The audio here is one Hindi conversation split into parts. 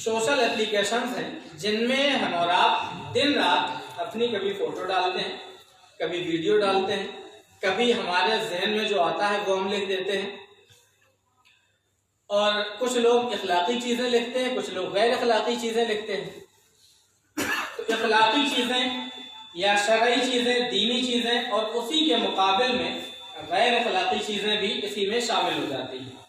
सोशल एप्लीकेशंस हैं जिनमें हम और आप दिन रात अपनी कभी फोटो डालते हैं, कभी वीडियो डालते हैं, कभी हमारे जहन में जो आता है वो हम लिख देते हैं। और कुछ लोग इखलाकी चीजें लिखते हैं, कुछ लोग गैर इखलाकी चीजें लिखते हैं। तो इखलाकी चीजें या शरई चीजें, दीनी चीजें, और उसी के मुकाबिल में गैर इखलाकी चीजें भी इसी में शामिल हो जाती हैं।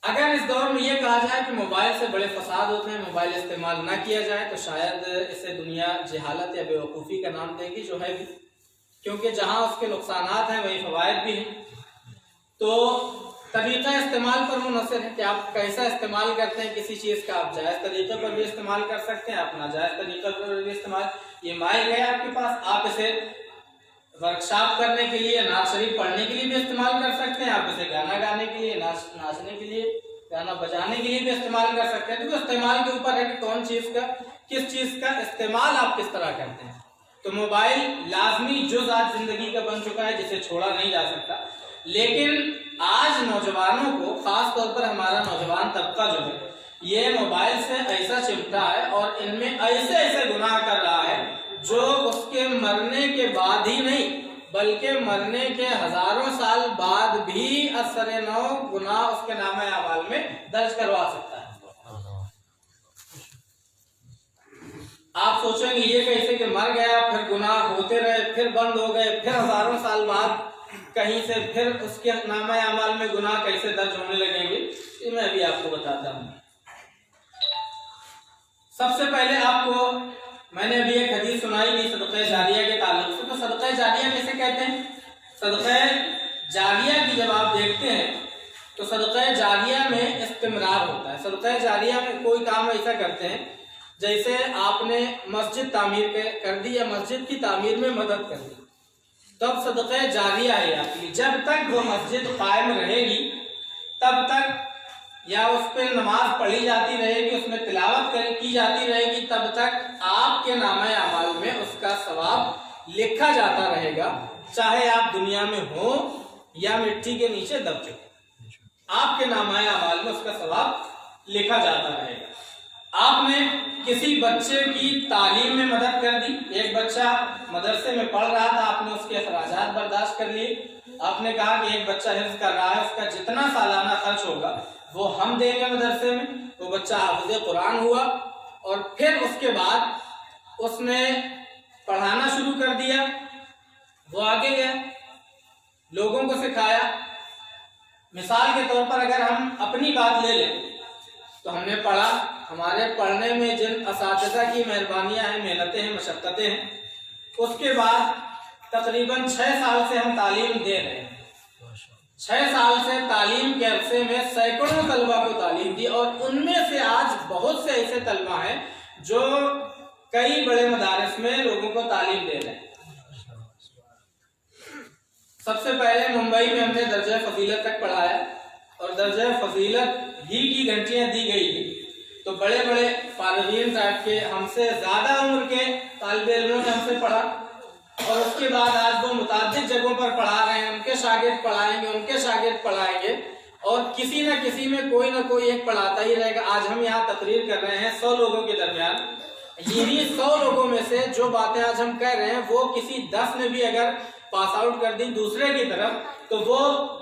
अगर इस दौर में यह कहा जाए कि मोबाइल से बड़े फसाद होते हैं, मोबाइल इस्तेमाल ना किया जाए, तो शायद इसे दुनिया जहालत या बेवकूफ़ी का नाम देगी, जो है भी, क्योंकि जहां उसके नुकसानात हैं वहीं फवायद भी हैं। तो तरीका इस्तेमाल पर मुनहसर है कि आप कैसा इस्तेमाल करते हैं किसी चीज़ का। आप जायज़ तरीके पर भी इस्तेमाल कर सकते हैं, आप नाजायज़ तरीके पर भी इस्तेमाल। ये माइक है आपके पास, आप इसे वर्कशॉप करने के लिए, नात शरीफ पढ़ने के लिए भी इस्तेमाल कर सकते हैं, आप इसे गाना गाने के लिए, नाचने के लिए, गाना बजाने के लिए भी इस्तेमाल कर सकते हैं। तो इस्तेमाल के ऊपर है कि कौन चीज़ का, किस चीज़ का इस्तेमाल आप किस तरह करते हैं। तो मोबाइल लाजमी जुज़ आज जिंदगी का बन चुका है, जिसे छोड़ा नहीं जा सकता। लेकिन आज नौजवानों को, खास तौर पर हमारा नौजवान तबका जो है, ये मोबाइल से ऐसा चिमटा है और इनमें ऐसे ऐसे गुनाह कर रहा है जो उसके मरने के बाद ही नहीं, बल्कि मरने के हजारों साल बाद भी असर नौ गुनाह उसके नामे अमाल में दर्ज करवा सकता है। आप सोचेंगे ये कैसे कि मर गया, फिर गुनाह होते रहे, फिर बंद हो गए, फिर हजारों साल बाद कहीं से फिर उसके नामे अमाल में गुनाह कैसे दर्ज होने लगेंगे, ये मैं अभी आपको बताता हूँ। सबसे पहले आपको मैंने अभी एक हदीस सुनाई थी सदक़े जारिया के ताल्लुक से। तो सदक़े जारिया किसे कहते हैं? सदक़े जारिया की जब आप देखते हैं तो सदक़े जारिया में इस्तिमरार होता है। सदक़े जारिया में कोई काम ऐसा करते हैं जैसे आपने मस्जिद तामीर कर दी या मस्जिद की तामीर में मदद कर दी, तब सदक़े जारिया है आपके लिए। जब तक वो मस्जिद कायम रहेगी तब तक, या उस पर नमाज पढ़ी जाती रहेगी, उसमें तिलावत की जाती रहेगी, तब तक आपके नामे अमाल में उसका सवाब लिखा जाता रहेगा, चाहे आप दुनिया में हो या मिट्टी के नीचे दब चुके, आपके नामे अमाल में उसका सवाब लिखा जाता रहेगा। आपने किसी बच्चे की तालीम में मदद कर दी, एक बच्चा मदरसे में पढ़ रहा था, आपने उसके अखराजात बर्दाश्त कर लिए। आपने कहा कि एक बच्चा हिफ्ज़ कर रहा है, उसका जितना सालाना खर्च होगा वो हम देंगे मदरसे में। वो बच्चा हाफ़िज़ कुरान हुआ और फिर उसके बाद उसने पढ़ाना शुरू कर दिया, वो आगे गया, लोगों को सिखाया। मिसाल के तौर पर अगर हम अपनी बात ले लें तो हमने पढ़ा, हमारे पढ़ने में जिन असातिज़ा की मेहरबानियाँ हैं, मेहनतें हैं, मशक्क़तें हैं, उसके बाद तकरीबन 6 साल से हम तालीम दे रहे हैं। 6 साल से तालीम के अरसे में सैकड़ों तलबा को तालीम दी और उनमें से आज बहुत से ऐसे तलबा हैं जो कई बड़े मदारिस में लोगों को तालीम दे रहे हैं। सबसे पहले मुंबई में हमने दर्जा फजीलत तक पढ़ाया और दर्जा फजीलत ही की घंटियां दी गई थी। तो बड़े बड़े फारगीन टाइप के, हमसे ज्यादा उम्र के तालिब इल्मों ने हमसे पढ़ा और उसके बाद आज वो मुतादिद जगहों पर पढ़ा रहे हैं, उनके शागिर्द पढ़ाएंगे, उनके शागिर्द पढ़ाएंगे और किसी न किसी में कोई ना कोई एक पढ़ाता ही रहेगा। आज हम यहाँ तकरीर कर रहे हैं 100 लोगों के दरमियान, यही 100 लोगों में से जो बातें आज हम कह रहे हैं वो किसी 10 ने भी अगर पास आउट कर दी दूसरे की तरफ, तो वो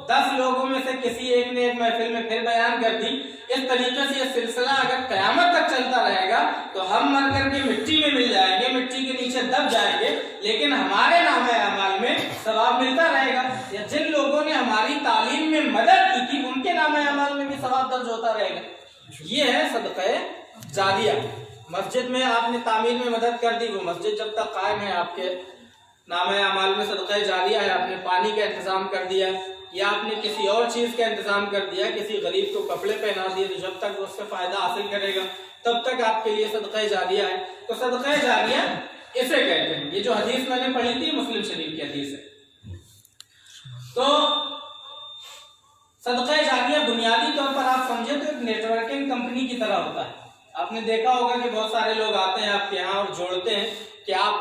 10 लोगों में से किसी एक ने एक महफिल में फिर बयान कर दी। इस तरीके से ये सिलसिला अगर क़यामत तक चलता रहेगा तो हम मर करके मिट्टी में मिल जाएंगे, मिट्टी के नीचे दब जाएंगे, लेकिन हमारे नामे अमाल में सवाब मिलता रहेगा। या जिन लोगों ने हमारी तालीम में मदद की थी उनके नामे अमाल में भी सवाब दर्ज होता रहेगा। ये है सदक़े जारिया। मस्जिद में आपने तामीर में मदद कर दी, वो मस्जिद जब तक कायम है आपके नामे अमाल में सदक़े जारिया है। आपने पानी का इंतजाम कर दिया या आपने किसी और चीज़ का इंतजाम कर दिया, किसी गरीब को कपड़े पहना दिए, तो जब तक वो उससे फ़ायदा हासिल करेगा तब तक आपके लिए सदक़े जारिया है। तो सदक़े जारिया इसे कहते हैं। ये जो हदीस मैंने पढ़ी थी मुस्लिम शरीफ की हदीस है। तो सदक़े जारिया बुनियादी तौर पर आप समझे तो एक नेटवर्किंग कंपनी की तरह होता है। आपने देखा होगा कि बहुत सारे लोग आते हैं आपके यहाँ और जोड़ते हैं कि आप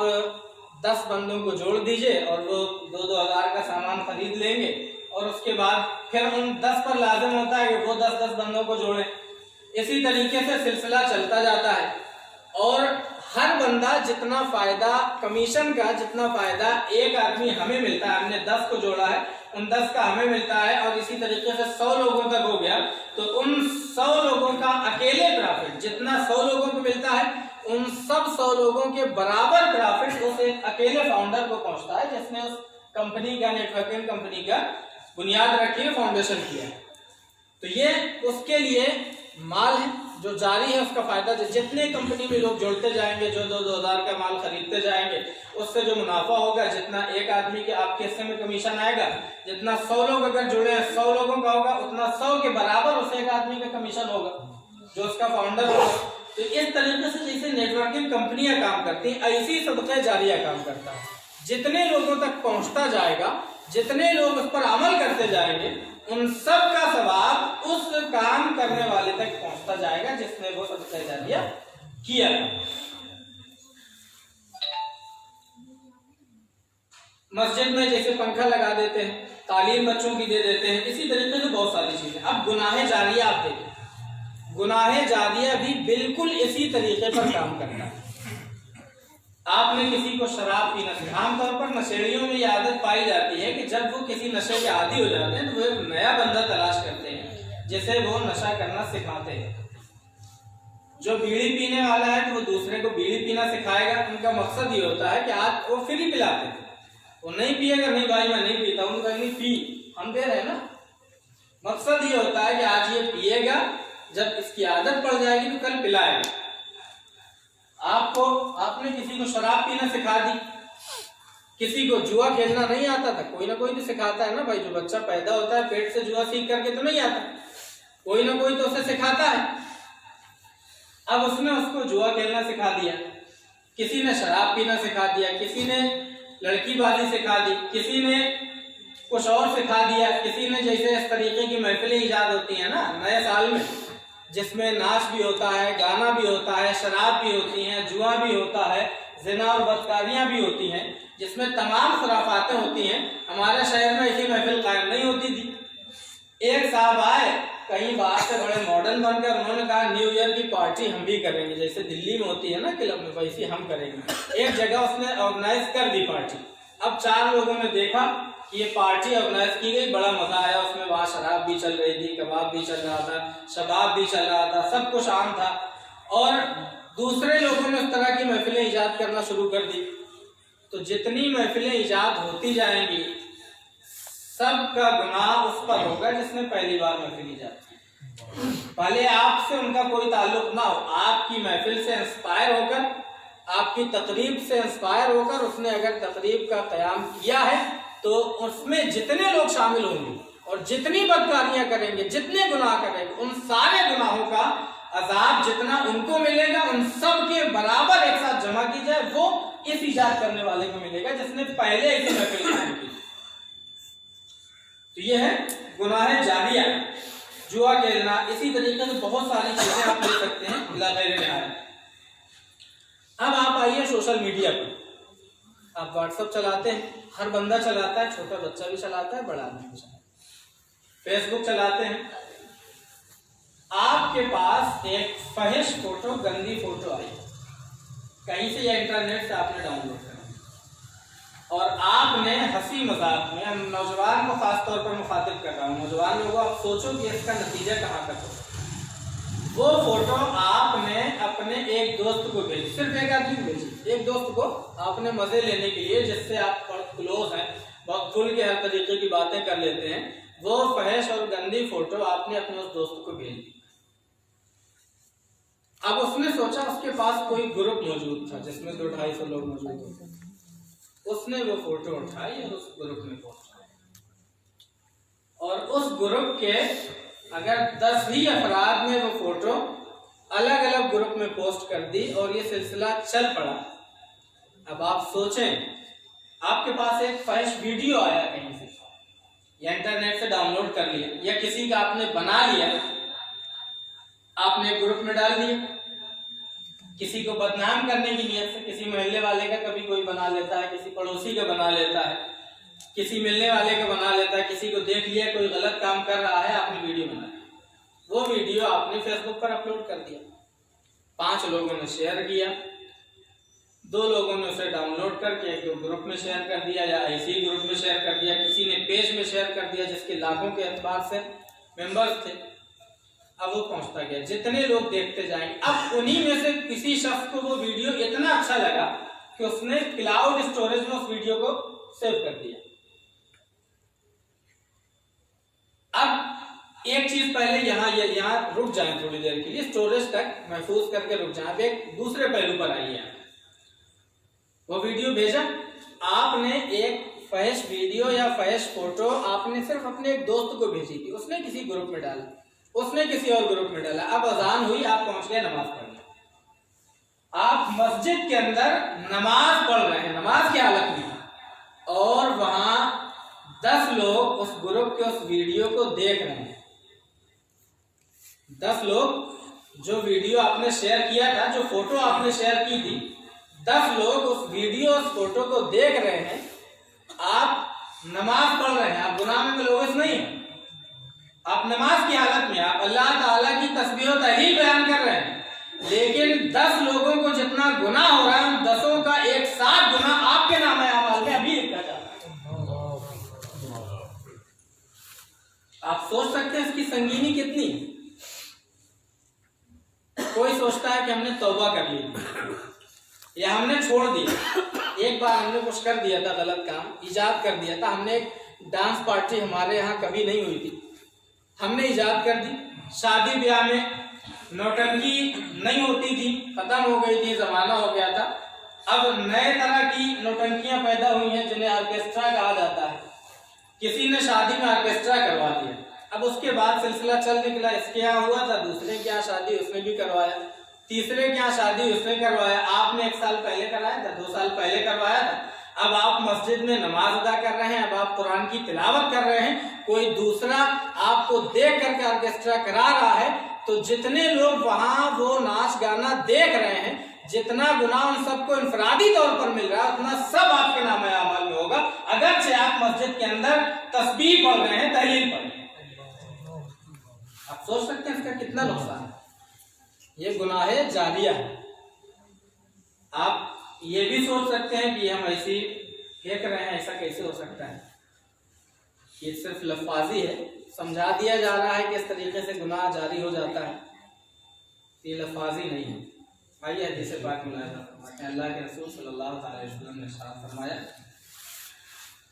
10 बंदों को जोड़ दीजिए और वो 2-2 हज़ार का सामान खरीद लेंगे और उसके बाद फिर उन 10 पर लाजिम होता है कि वो 10-10 बंदों को जोड़ें। इसी तरीके से सिलसिला चलता जाता है और हर बंदा जितना फायदा कमीशन का जितना फायदा एक आदमी हमें मिलता है, हमने 10 को जोड़ा है, उन 10 का हमें मिलता है और इसी तरीके से 100 लोगों तक हो गया तो उन 100 लोगों का अकेले प्रॉफिट जितना 100 लोगों को मिलता है उन सब 100 लोगों के बराबर प्रॉफिट उस एक अकेले फाउंडर को पहुंचता है जिसने उस कंपनी का, नेटवर्किंग कंपनी का बुनियाद रखी है, फाउंडेशन किया है। तो ये उसके लिए माल है जो जारी है, उसका फायदा जितने कंपनी में लोग जुड़ते जाएंगे, जो 2-2000 का माल खरीदते जाएंगे, उससे जो मुनाफा होगा, जितना एक आदमी के आपके हिस्से में कमीशन आएगा, जितना 100 लोग अगर जुड़े हैं 100 लोगों का होगा, उतना 100 के बराबर उस एक आदमी का कमीशन होगा जो उसका फाउंडर होगा। तो इस तरीके से जैसे नेटवर्किंग कंपनियां काम करती हैं, ऐसी सदका जारिया काम करता है। जितने लोगों तक पहुंचता जाएगा, जितने लोग उस पर अमल करते जाएंगे, उन सब का सवाब उस काम करने वाले तक पहुंचता जाएगा जिसने वो सदका जारिया किया। मस्जिद में जैसे पंखा लगा देते हैं, तालीम बच्चों की दे देते हैं, इसी तरीके से बहुत सारी चीजें। अब गुनाहे जारिया आप देखें, गुनाहे जारिया भी बिल्कुल इसी तरीके पर काम करता है। आपने किसी को शराब पीना सिखाया, आमतौर पर नशेड़ियों में ये आदत पाई जाती है कि जब वो किसी नशे के आदी हो जाते हैं तो वो एक नया बंदा तलाश करते हैं जिसे वो नशा करना सिखाते हैं। जो बीड़ी पीने वाला है तो वो दूसरे को बीड़ी पीना सिखाएगा। उनका मकसद ये होता है कि आज वो फ्री पिलाते थे, वो नहीं पिएगा, नहीं भाई मैं नहीं पीता, उनको कहेंगे पी, हम दे रहे हैं ना। मकसद ये होता है कि आज ये पिएगा, जब इसकी आदत पड़ जाएगी तो कल पिलाएगा। आपने किसी को शराब पीना सिखा दी, किसी को जुआ खेलना नहीं आता था, कोई ना कोई तो सिखाता है ना भाई। जो बच्चा पैदा होता है पेट से जुआ सीख करके तो नहीं आता, कोई ना कोई तो उसे सिखाता है। अब उसने उसको जुआ खेलना सिखा दिया, किसी ने शराब पीना सिखा दिया, किसी ने लड़कीबाजी सिखा दी, किसी ने कुछ और सिखा दिया, किसी ने जैसे इस तरीके की महफिलें ईजाद होती है ना नए साल में, जिसमें नाच भी होता है, गाना भी होता है, शराब भी होती है, जुआ भी होता है, ज़िना और बदकारियां भी होती हैं, जिसमें तमाम खुराफातें होती हैं। हमारे शहर में ऐसी महफिल कायम नहीं होती थी। एक साहब आए कहीं बाहर से बड़े मॉडर्न बनकर, उन्होंने कहा न्यू ईयर की पार्टी हम भी करेंगे, जैसे दिल्ली में होती है ना क्लब में, वैसी हम करेंगे। एक जगह उसने ऑर्गेनाइज कर दी पार्टी। अब 4 लोगों ने देखा कि ये पार्टी ऑर्गेनाइज की गई, बड़ा मजा आया उसमें। वहां शराब भी चल रही थी, कबाब भी चल रहा था, शबाब भी चल रहा था, सब कुछ आम था। और दूसरे लोगों ने उस तरह की महफिलें ईजाद करना शुरू कर दी। तो जितनी महफिलें ईजाद होती जाएंगी, सबका गुनाह उस पर होगा जिसने पहली बार महफिल ईजाद की। भले आपसे उनका कोई ताल्लुक ना हो, आपकी महफिल से इंस्पायर होकर, आपकी तकरीब से इंस्पायर होकर उसने अगर तकरीब का क़याम किया है तो उसमें जितने लोग शामिल होंगे और जितनी बदकारियां करेंगे, जितने गुनाह करेंगे, उन सारे गुनाहों का अजाब जितना उनको मिलेगा, उन सब के बराबर एक साथ जमा की जाए, वो इस ईजाद करने वाले को मिलेगा जिसने पहले इसे महफिल कायम की। तो ये है गुनाह जारिया, जुआ खेलना, इसी तरीके से बहुत सारी चीजें आप ले सकते हैं इला गैर निहायत। अब आप आइए सोशल मीडिया पर। आप व्हाट्सएप चलाते हैं, हर बंदा चलाता है, छोटा बच्चा भी चलाता है, बड़ा आदमी भी चलाता है। फेसबुक चलाते हैं, आपके पास एक फहिश फोटो, गंदी फोटो आई कहीं से या इंटरनेट से आपने डाउनलोड करा और आपने हंसी मजाक में, नौजवान को खासतौर पर मुखातिब कर रहा हूँ, नौजवान लोगों आप सोचो कि इसका नतीजा कहाँ तक होगा। वो फोटो आपने अपने एक दोस्त को भेजी, सिर्फ एक आदमी को भेजी, एक दोस्त को आपने मजे लेने के लिए, जिससे आप क्लोज हैं, बहुत खुल के हर तरीके की बातें कर लेते हैं, वो फहश और गंदी फोटो आपने अपने उस दोस्त को भेज दी। अब उसने सोचा उसके पास कोई ग्रुप मौजूद था जिसमें 200-250 लोग मौजूद थे, उसने वो फोटो उठाई और उस ग्रुप में पोस्ट और उस ग्रुप के अगर 10 ही अफराद ने वो फोटो अलग अलग ग्रुप में पोस्ट कर दी और ये सिलसिला चल पड़ा। अब आप सोचें, आपके पास एक फहश वीडियो आया कहीं से, या इंटरनेट से डाउनलोड कर लिया, या किसी का आपने बना लिया, आपने ग्रुप में डाल दिया, किसी को बदनाम करने की नीयत से, किसी मोहल्ले वाले का कभी कोई बना लेता है, किसी पड़ोसी का बना लेता है, किसी मिलने वाले का बना लेता है, किसी को देख लिया कोई गलत काम कर रहा है, आपने वीडियो बना लिया। वो वीडियो आपने फेसबुक पर अपलोड कर दिया, 5 लोगों ने शेयर किया, 2 लोगों ने उसे डाउनलोड करके एक ग्रुप में शेयर कर दिया या ऐसी ग्रुप में शेयर कर दिया, किसी ने पेज में शेयर कर दिया जिसके लाखों के एतबार से मेंबर्स थे। अब वो पहुंचता गया, जितने लोग देखते जाएंगे, अब उन्हीं में से किसी शख्स को वो वीडियो इतना अच्छा लगा कि उसने क्लाउड स्टोरेज में उस वीडियो को सेव कर दिया। अब एक चीज पहले यहाँ रुक जाए थोड़ी देर के लिए, स्टोरेज तक महफूज करके रुक जाए। अब एक दूसरे पहलू पर आइए। वो वीडियो भेजा आपने, एक फहश वीडियो या फहश फोटो आपने सिर्फ अपने एक दोस्त को भेजी थी, उसने किसी ग्रुप में डाला, उसने किसी और ग्रुप में डाला। अब अजान हुई, आप पहुंच गए नमाज पढ़ने, आप मस्जिद के अंदर नमाज पढ़ रहे हैं, नमाज की हालत में, और वहां 10 लोग उस ग्रुप के उस वीडियो को देख रहे हैं। 10 लोग जो वीडियो आपने शेयर किया था, जो फोटो आपने शेयर की थी, 10 लोग उस वीडियो उस फोटो को देख रहे हैं। आप नमाज पढ़ रहे हैं, आप गुनाह में मुलव्वस नहीं हैं, आप नमाज की हालत में आप अल्लाह ताला की तस्बीह और तहलील बयान कर रहे हैं, लेकिन 10 लोगों को जितना गुनाह हो रहा है, उन 10 का एक साथ गुनाह आपके नाम अमाल में अभी लिखा जा रहा है। आप सोच सकते हैं इसकी संगीनी कितनी। कोई सोचता है कि हमने तौबा कर ली या हमने छोड़ दिया, एक बार हमने कुछ कर दिया था, गलत काम इजाद कर दिया था, हमने एक डांस पार्टी हमारे यहाँ कभी नहीं हुई थी, हमने इजाद कर दी। शादी ब्याह में नौटंकी नहीं होती थी, खत्म हो गई थी, जमाना हो गया था। अब नए तरह की नौटंकियां पैदा हुई हैं जिन्हें ऑर्केस्ट्रा कहा जाता है। किसी ने शादी में ऑर्केस्ट्रा करवा दिया, अब उसके बाद सिलसिला चल निकला, इसके यहाँ हुआ था, दूसरे के यहाँ शादी उसने भी करवाया, तीसरे के यहाँ शादी उसने करवाया, आपने 1 साल पहले कराया था, 2 साल पहले करवाया था। अब आप मस्जिद में नमाज अदा कर रहे हैं, अब आप कुरान की तिलावत कर रहे हैं, कोई दूसरा आपको देख करके ऑर्केस्ट्रा करा रहा है, तो जितने लोग वहां वो नाच गाना देख रहे हैं, जितना गुनाह उन सबको इंफरादी तौर पर मिल रहा है, उतना सब आपके नाम अमाल में होगा, अगरचे आप मस्जिद के अंदर तस्बीह पढ़ रहे हैं, तहलील पढ़ रहे हैं। आप सोच सकते हैं इसका कितना नुकसान है। ये गुनाह जालिया है। आप ये भी सोच सकते हैं कि हम ऐसी फेंक रहे हैं, ऐसा कैसे हो सकता है। ये सिर्फ लफाजी है, समझा दिया जा रहा है कि इस तरीके से गुनाह जारी हो जाता है, ये लफाजी नहीं है। आइए हदीस पाक में अल्लाह के रसूल सल्लल्लाहु अलैहि वसल्लम ने इरशाद फरमाया,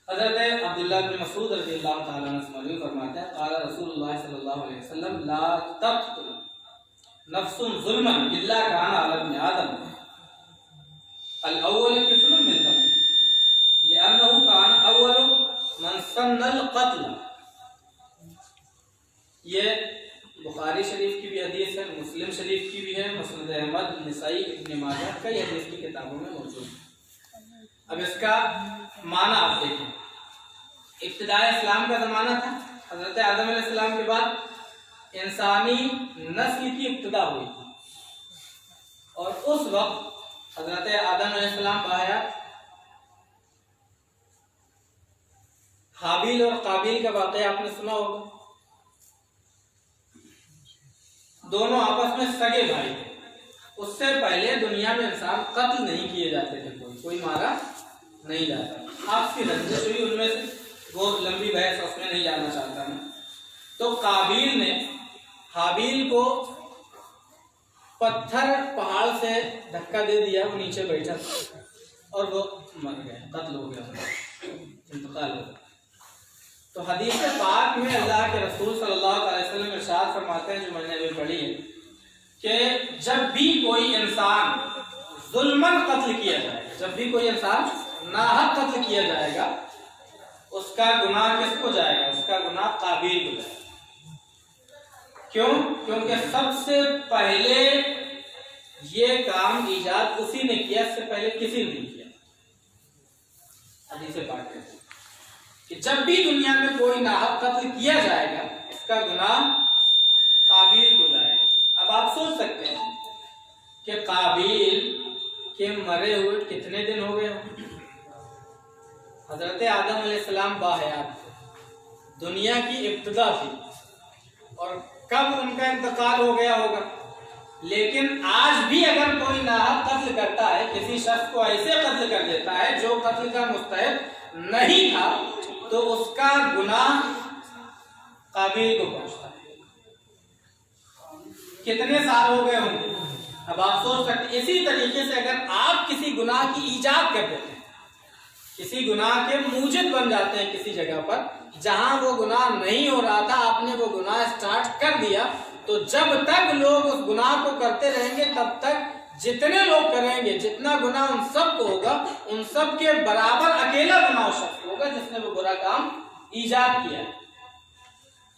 हज़रत अब्दुल्लाह बिन मसूद रज़ियल्लाहु तआला अन्हु फरमाते हैं, क़ाला रसूलुल्लाह सल्लल्लाहु अलैहि वसल्लम ला तक़्तुल नफ्सुन ज़ुल्मन इल्ला काना अला इब्न आदम अल-अव्वल किफ़्लुन मिन दम लिअन्नहु कान अव्वलु मन सन्नल क़त्ल। ये बुखारी शरीफ की भी हदीस है, मुस्लिम शरीफ की भी है, मुस्नद अहमद, निसाई, इब्न माजा, कई हदीस की किताबों में मौजूद है। अब इसका माना आप देखें, इब्तिदाए इस्लाम का ज़माना था, हज़रत आदम अलैहिस्सलाम के बाद इंसानी नस्ल की इब्तिदा हुई थी, और उस वक्त हज़रत आदम अलैहिस्सलाम बाहयात, हाबिल और काबिल का वाक़या आपने सुना होगा, दोनों आपस में सगे भाई थे। उससे पहले दुनिया में इंसान कत्ल नहीं किए जाते थे, कोई मारा नहीं जाता, आपसी रंजिश हुई उनमें से, वो लंबी बहस उसमें नहीं जाना चाहता मैं। तो काबिल ने हाबिल को पत्थर पहाड़ से धक्का दे दिया, वो नीचे बैठा और वो मर गया, कत्ल हो गया, इंतकाल हो गया। तो हदीस पाक में अल्लाह के रसूल सल्लल्लाहु अलैहि वसल्लम इरशाद फरमाते हैं, जो मैंने अभी पढ़ी है, कि जब भी कोई इंसान जुल्मन कत्ल किया जाएगा, जब भी कोई इंसान नाहक कत्ल किया जाएगा, उसका गुनाह किसको जाएगा? उसका गुनाह काबिल को जाएगा। क्यों? क्योंकि सबसे पहले ये काम ईजाद उसी ने किया, इससे पहले किसी ने नहीं किया। हदीस पाक है कि जब भी दुनिया में कोई नाहक कत्ल किया जाएगा, इसका गुनाह काबिल को जाएगा। अब आप सोच सकते हैं कि काबिल के मरे हुए कितने दिन हो गए हों? हजरत आदम अलैहिस्सलाम बाहयात थे, दुनिया की इब्तिदा थी, और कब उनका इंतकाल हो गया होगा। लेकिन आज भी अगर कोई नाहक कत्ल करता है, किसी शख्स को ऐसे कत्ल कर देता है जो कत्ल का मुस्तहिक नहीं था, तो उसका गुनाह काबिल को पहुंचता है। कितने साल हो गए होंगे, अब आप सोच सकते। इसी तरीके से अगर आप किसी गुनाह की ईजाद कर देते हैं, किसी गुनाह के मूजिब बन जाते हैं किसी जगह पर जहां वो गुनाह नहीं हो रहा था, आपने वो गुनाह स्टार्ट कर दिया, तो जब तक लोग उस गुनाह को करते रहेंगे तब तक जितने लोग करेंगे, जितना गुनाह उन सब को होगा, उन सब के बराबर अकेला गुनाह शख्स होगा जिसने वो बुरा काम ईजाद किया है।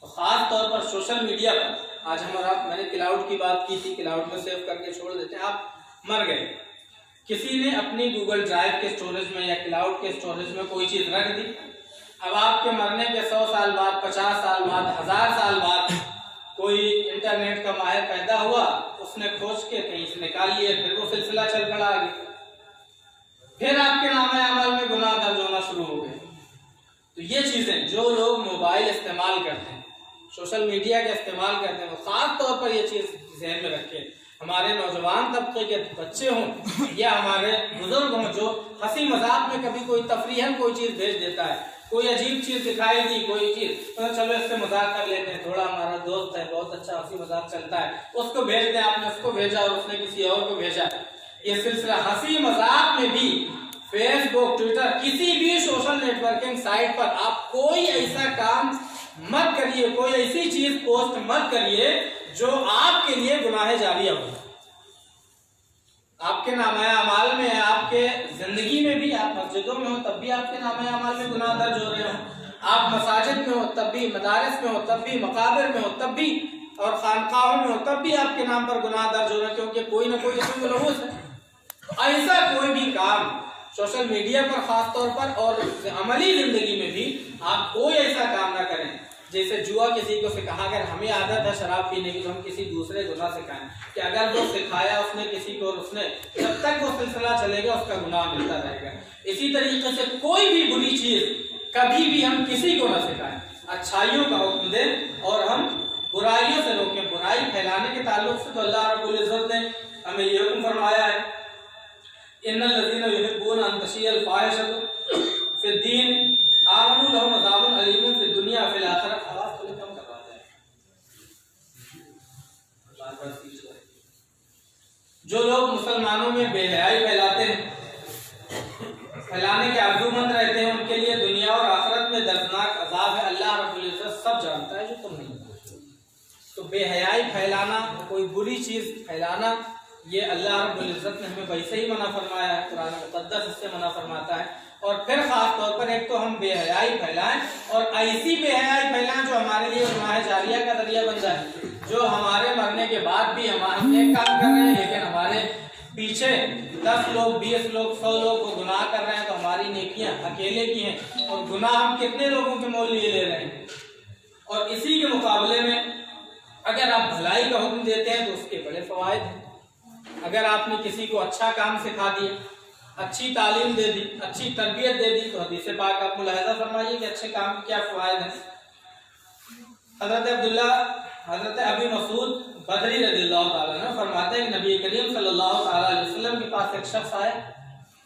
तो खास तौर पर सोशल मीडिया पर आज मैंने क्लाउड की बात की थी, क्लाउड में सेव करके छोड़ देते हैं। आप मर गए, किसी ने अपनी गूगल ड्राइव के स्टोरेज में या क्लाउड के स्टोरेज में कोई चीज रख दी। अब आपके मरने के 100 साल बाद, 50 साल बाद, 1000 साल बाद कोई इंटरनेट का माहिर पैदा हुआ, उसने खोज के कहीं से निकाल लिया, फिर वो सिलसिला चल पड़ा आगे, फिर आपके नामे अमल में गुनाह दर्ज होना शुरू हो गए। तो ये चीजें जो लोग मोबाइल इस्तेमाल करते हैं, सोशल मीडिया का इस्तेमाल करते हैं, वो खास तौर पर ये चीज ध्यान में रखें। हमारे नौजवान तबके के बच्चे हों या हमारे बुजुर्ग हों, जो हंसी मजाक में कभी कोई तफरीहन कोई चीज भेज देता है, कोई अजीब चीज दिखाई दी, कोई चीज तो चलो इससे मजाक कर लेते हैं, थोड़ा हमारा दोस्त है, बहुत अच्छा हंसी मजाक चलता है, उसको भेज दें। आपने उसको भेजा और उसने किसी और को भेजा। ये सिलसिला हंसी मजाक में भी फेसबुक, ट्विटर, किसी भी सोशल नेटवर्किंग साइट पर आप कोई ऐसा काम मत करिए, कोई ऐसी चीज पोस्ट मत करिए जो आपके लिए गुनाह जारिया हो। आपके नामे अमाल में है, आपके जिंदगी में भी, आप मस्जिदों में हो तब भी आपके नामे अमाल में गुनाह दर्ज हो रहे हो, आप मसाजिद में हो तब भी, मदारिस में हो तब भी, मकाबिर में हो तब भी, और खानकाहों में हो तब भी आपके नाम पर गुनाह दर्ज हो रहे हैं, क्योंकि कोई ना कोई इसमें मुलव्वस है। ऐसा कोई भी काम सोशल मीडिया पर खास तौर पर और अमली जिंदगी में भी आप कोई ऐसा काम ना करें। जैसे जुआ किसी को सिखा, अगर हमें आदत है शराब पीने की तो हम किसी दूसरे को ना सिखाएं कि अगर वो सिखाया उसने किसी को, उसने जब तक वो सिलसिला चलेगा उसका गुनाह मिलता रहेगा। इसी तरीके से कोई भी बुरी चीज कभी भी हम किसी को ना सिखाएं, अच्छाइयों का हुक्म दें और हम बुराइयों से रोकें। बुराई फैलाने के ताल्लुक से तो अल्लाह रब्बुल इज्जत ने हमें ये हुक्म फरमाया है, इन्नल लज़ीना युहिब्बूना अन तशियअल फाहिशतु फिद्दीन आमनू लहुम अज़ाबुन अलीमुन फिद दुनिया फिल आखिरह। आवाज थोड़ी कम करवा दें, बार-बार सीख रहे। जो लोग मुसलमानों में बेहयाई फैलाते हैं, फैलाने के आरज़ूमंद रहते हैं, उनके लिए दुनिया और आखिरत में दर्दनाक अज़ाब है। अल्लाह रब्बुल इज्जत सब जानता है जो तुम नहीं जानते। तो बेहयाई फैलाना, कोई बुरी चीज फैलाना, ये अल्लाह रब्बुल इज्जत ने हमें वैसे ही मना फरमाया है, कुरान मुक़द्दस इससे मना फरमाता है। और फिर खास तौर पर एक तो हम बेहयाई फैलाएं और ऐसी बेहयाई फैलाएं जो हमारे लिए गुनाह जारिया का जरिया बन जाए, जो हमारे मरने के बाद भी हम एक काम कर रहे हैं लेकिन हमारे पीछे 10 लोग, 20 लोग, 100 लोग वो गुनाह कर रहे हैं, तो हमारी नेकियां अकेले की हैं और गुनाह हम कितने लोगों के मोल लिए ले रहे हैं। और इसी के मुकाबले में अगर आप भलाई का हुक्म देते हैं तो उसके बड़े फवायद हैं। अगर आपने किसी को अच्छा काम सिखा दिया, अच्छी तालीम दे दी, अच्छी तरबियत दे दी, तो हदीस पाक आप मुलाहिजा फरमाइए कि अच्छे काम के क्या फवायद हैं। हजरत अबी मसूद बदरी रज़ियल्लाहु ताला अन्हु फरमाते हैं कि नबी करीम सल्लल्लाहु अलैहि वसल्लम के पास एक शख्स आया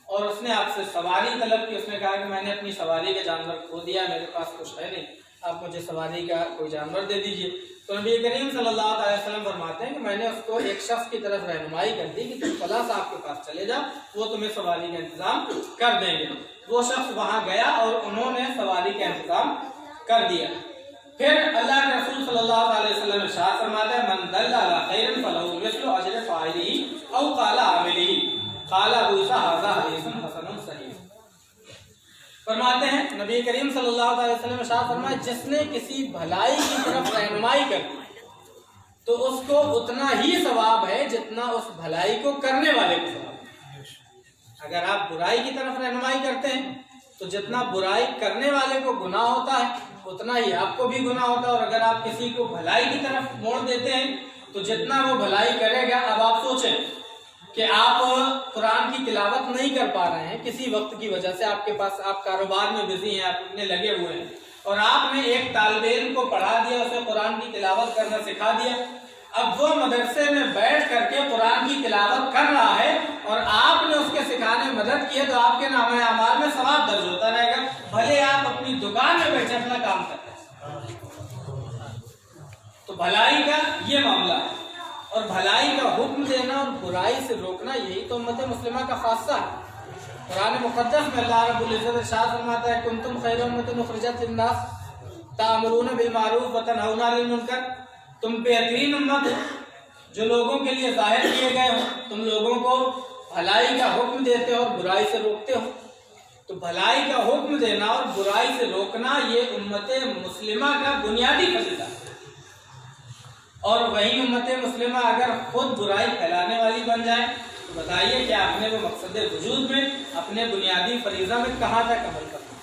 और उसने आपसे सवारी तलब की। उसने कहा कि मैंने अपनी सवारी का जानवर खो दिया, मेरे पास कुछ है नहीं, आप मुझे सवारी का कोई जानवर दे दीजिए। तो नबी करीम सल्लल्लाहु अलैहि वसल्लम फरमाते हैं कि मैंने उसको एक शख्स की तरफ रहनुमाई कर दी कि तुम फलां साहब के पास चले जाओ, वो तुम्हें सवारी का इंतजाम कर देंगे। वो शख्स वहां गया और उन्होंने सवारी का इंतजाम कर दिया। फिर अल्लाह के रसूल सल्लल्लाहु अलैहि वसल्लम इरशाद फरमाते हैं, मन दल्ला अला खैरिन फलहु मिस्लु अजरि फाइलिही औ क़ाला आमिलिही क़ाला अबू ईसा हाज़ा हदीसुन हसनुन सहीह। फरमाते हैं नबी करीम सल्लल्लाहु अलैहि वसल्लम इरशाद फरमाया, जिसने किसी भलाई की तरफ रहनुमाई कर दी तो उसको उतना ही सवाब है जितना उस भलाई को करने वाले को सवाब है। अगर आप बुराई की तरफ रहनुमाई करते हैं तो जितना बुराई करने वाले को गुनाह होता है उतना ही आपको भी गुनाह होता है। और अगर आप किसी को भलाई की तरफ मोड़ देते हैं तो जितना वो भलाई करेगा, अब आप सोचें कि आप कुरान की तिलावत नहीं कर पा रहे हैं किसी वक्त की वजह से, आपके पास, आप कारोबार में बिजी हैं, आप इतने लगे हुए हैं और आपने एक तालिबे इल्म को पढ़ा दिया, उसे कुरान की तिलावत करना सिखा दिया, अब वो मदरसे में बैठ करके कुरान की तिलावत कर रहा है और आपने उसके सिखाने में मदद की है, तो आपके नामे अमाल में सवाब दर्ज होता रहेगा, भले आप अपनी दुकान में बैठे अपना काम करते हैं। तो भलाई का ये मामला है, और भलाई का हुक्म देना और बुराई से रोकना यही तो उम्मत मुस्लिमा का खासा है। कुरान मुक़द्दस में अल्लाह रब्बुल इज़्ज़त इरशाद फरमाता है, कुंतुम खैरा उम्मतिन उखरिजत लिन्नास तामुरून बिल मारूफ व तनहौना अनिल मुनकर, तुम बेहतरीन उम्मत हो जो लोगों के लिए जाहिर किए गए हो, तुम लोगों को भलाई का हुक्म देते हो और बुराई से रोकते हो। तो भलाई का हुक्म देना और बुराई से रोकना ये उम्मत मुस्लिमा का बुनियादी फरीज़ा है। और वही उम्मत मुस्लिमा अगर खुद बुराई फैलाने वाली बन जाए तो बताइए कि आपने वो मकसद वजूद में अपने बुनियादी फरीज़ा में कहाँ तक अमल करना।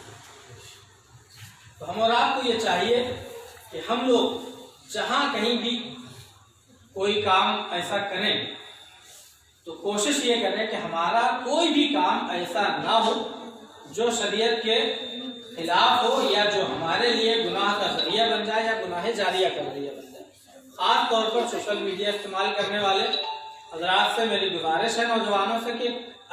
तो हम और आपको ये चाहिए कि हम लोग जहाँ कहीं भी कोई काम ऐसा करें तो कोशिश ये करें कि हमारा कोई भी काम ऐसा ना हो जो शरीयत के खिलाफ हो या जो हमारे लिए गुनाह का जरिया बन जाए या गुनाह जारिया का जरिया बन जाए। खास तौर पर सोशल मीडिया इस्तेमाल करने वाले हजरात से मेरी गुजारिश है, नौजवानों से, कि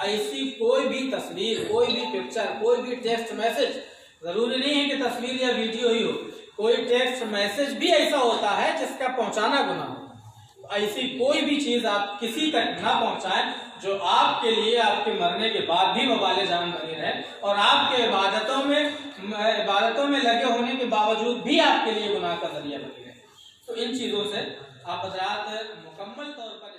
ऐसी कोई भी तस्वीर, कोई भी पिक्चर, कोई भी टेक्स्ट मैसेज, जरूरी नहीं है कि तस्वीर या वीडियो ही हो, कोई टेक्स्ट मैसेज भी ऐसा होता है जिसका पहुंचाना गुनाह हो। ऐसी कोई भी चीज आप किसी तक ना पहुंचाएं जो आपके लिए आपके मरने के बाद भी वबाले जान बनी रहे और आपके इबादतों में लगे होने के बावजूद भी आपके लिए गुनाह का जरिया बनी रहे। तो इन चीजों से आप हजरात मुकम्मल तौर पर